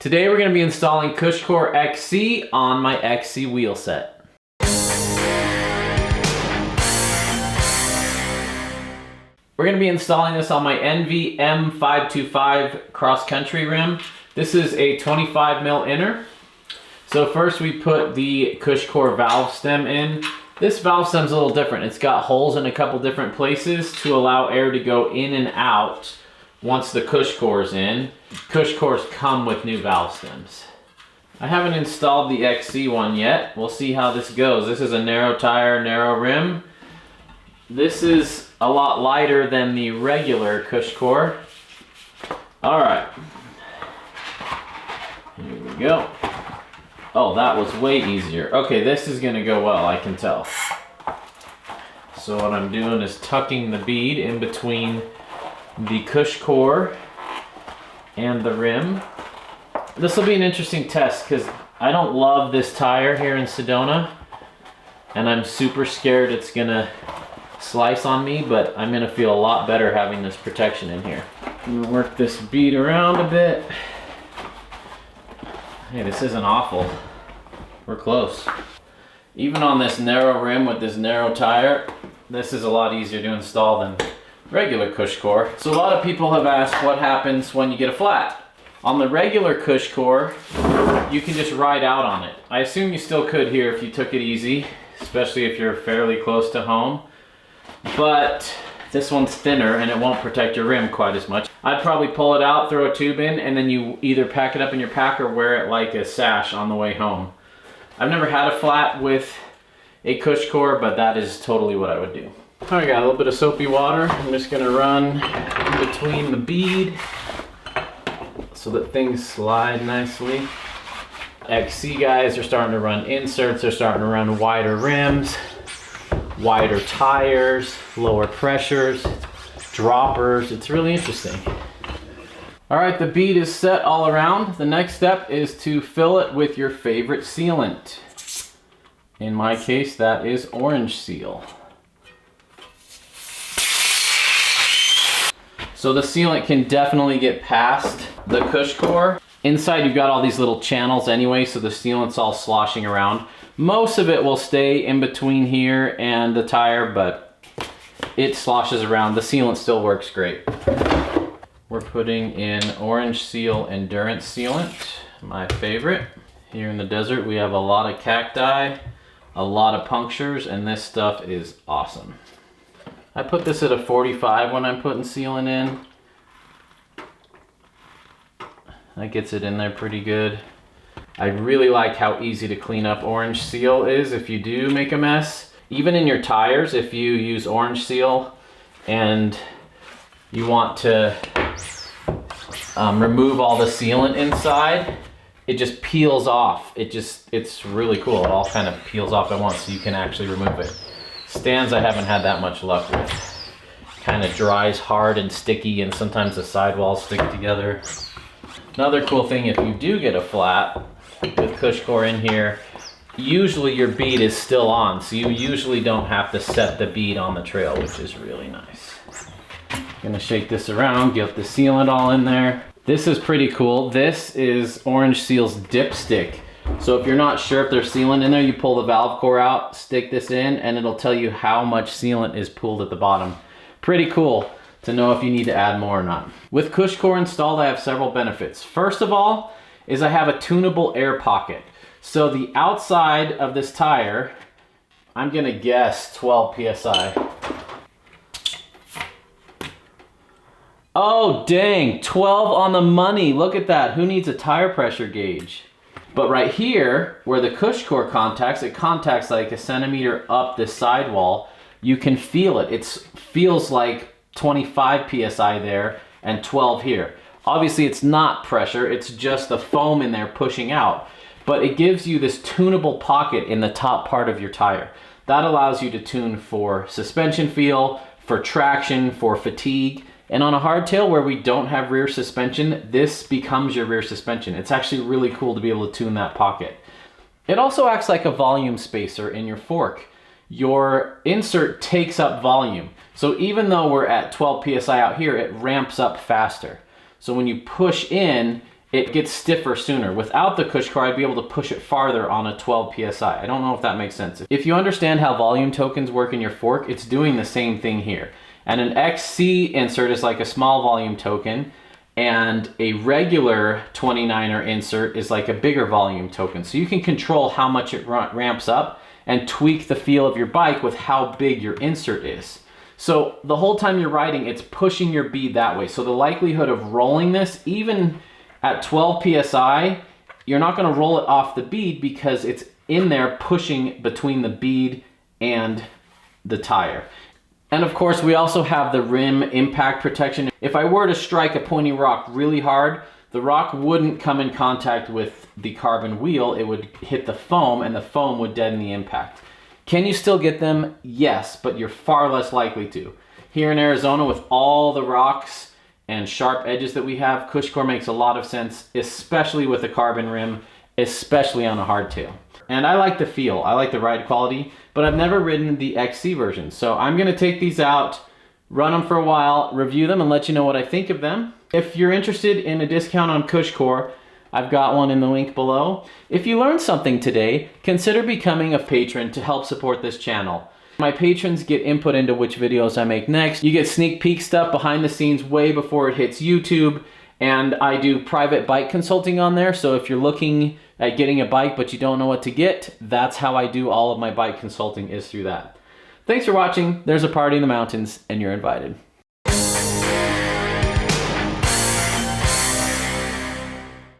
Today we're going to be installing Cush Core XC on my XC wheel set. We're going to be installing this on my NV M525 cross-country rim. This is a 25mm inner. So first we put the Cush Core valve stem in. This valve stem's a little different. It's got holes in a couple different places to allow air to go in and out once the Cush Core is in. Cush Cores come with new valve stems. I haven't installed the XC one yet. We'll see how this goes. This is a narrow tire, narrow rim. This is a lot lighter than the regular Cush Core. All right, here we go. Oh, that was way easier. Okay, this is gonna go well, I can tell. So what I'm doing is tucking the bead in between the Cush Core and the rim. This will be an interesting test because I don't love this tire here in Sedona, and I'm super scared it's gonna slice on me, but I'm gonna feel a lot better having this protection in here. I'm gonna work this bead around a bit. Hey, this isn't awful. We're close. Even on this narrow rim with this narrow tire, this is a lot easier to install than regular Cush Core. So a lot of people have asked what happens when you get a flat. On the regular Cush Core, you can just ride out on it. I assume you still could here if you took it easy, especially if you're fairly close to home. But this one's thinner and it won't protect your rim quite as much. I'd probably pull it out, throw a tube in, and then you either pack it up in your pack or wear it like a sash on the way home. I've never had a flat with a Cush Core, but that is totally what I would do. All right, got a little bit of soapy water. I'm just gonna run in between the bead so that things slide nicely. XC guys are starting to run inserts. They're starting to run wider rims, wider tires, lower pressures, droppers. It's really interesting. All right, the bead is set all around. The next step is to fill it with your favorite sealant. In my case, that is orange seal. So the sealant can definitely get past the Cush Core. Inside you've got all these little channels anyway, so the sealant's all sloshing around. Most of it will stay in between here and the tire, but it sloshes around. The sealant still works great. We're putting in orange seal endurance sealant, my favorite. Here in the desert we have a lot of cacti, a lot of punctures, and this stuff is awesome. I put this at a 45 when I'm putting sealant in. That gets it in there pretty good. I really like how easy to clean up orange seal is if you do make a mess. Even in your tires, if you use orange seal and you want to remove all the sealant inside, it just peels off. It's really cool. It all kind of peels off at once, so you can actually remove it. Stands I haven't had that much luck with. Kind of dries hard and sticky, and sometimes the sidewalls stick together. Another cool thing, if you do get a flat with Cush Core in here, usually your bead is still on, so you usually don't have to set the bead on the trail, which is really nice. Gonna shake this around, get the sealant all in there. This is pretty cool. This is Orange Seal's dipstick. So if you're not sure if there's sealant in there, you pull the valve core out, stick this in, and it'll tell you how much sealant is pooled at the bottom. Pretty cool to know if you need to add more or not. With Cush Core installed, I have several benefits. First of all, is I have a tunable air pocket. So the outside of this tire, I'm gonna guess 12 PSI. Oh dang, 12 on the money. Look at that, who needs a tire pressure gauge? But right here, where the Cush Core contacts, it contacts like a centimeter up this sidewall. You can feel it. It feels like 25 PSI there and 12 here. Obviously it's not pressure, it's just the foam in there pushing out. But it gives you this tunable pocket in the top part of your tire. That allows you to tune for suspension feel, for traction, for fatigue. And on a hardtail where we don't have rear suspension, this becomes your rear suspension. It's actually really cool to be able to tune that pocket. It also acts like a volume spacer in your fork. Your insert takes up volume. So even though we're at 12 PSI out here, it ramps up faster. So when you push in, it gets stiffer sooner. Without the Cush Core, I'd be able to push it farther on a 12 PSI. I don't know if that makes sense. If you understand how volume tokens work in your fork, it's doing the same thing here. And an XC insert is like a small volume token, and a regular 29er insert is like a bigger volume token. So you can control how much it ramps up and tweak the feel of your bike with how big your insert is. So the whole time you're riding, it's pushing your bead that way. So the likelihood of rolling this, even at 12 PSI, you're not gonna roll it off the bead because it's in there pushing between the bead and the tire. And of course, we also have the rim impact protection. If I were to strike a pointy rock really hard, the rock wouldn't come in contact with the carbon wheel, it would hit the foam and the foam would deaden the impact. Can you still get them? Yes, but you're far less likely to. Here in Arizona, with all the rocks and sharp edges that we have, Cush Core makes a lot of sense, especially with a carbon rim, especially on a hardtail. And I like the feel, I like the ride quality, but I've never ridden the XC version. So I'm gonna take these out, run them for a while, review them, and let you know what I think of them. If you're interested in a discount on Cush Core, I've got one in the link below. If you learned something today, consider becoming a patron to help support this channel. My patrons get input into which videos I make next. You get sneak peek stuff behind the scenes way before it hits YouTube, and I do private bike consulting on there. So if you're looking at getting a bike but you don't know what to get, that's how I do all of my bike consulting, is through that. Thanks for watching. There's a party in the mountains and you're invited.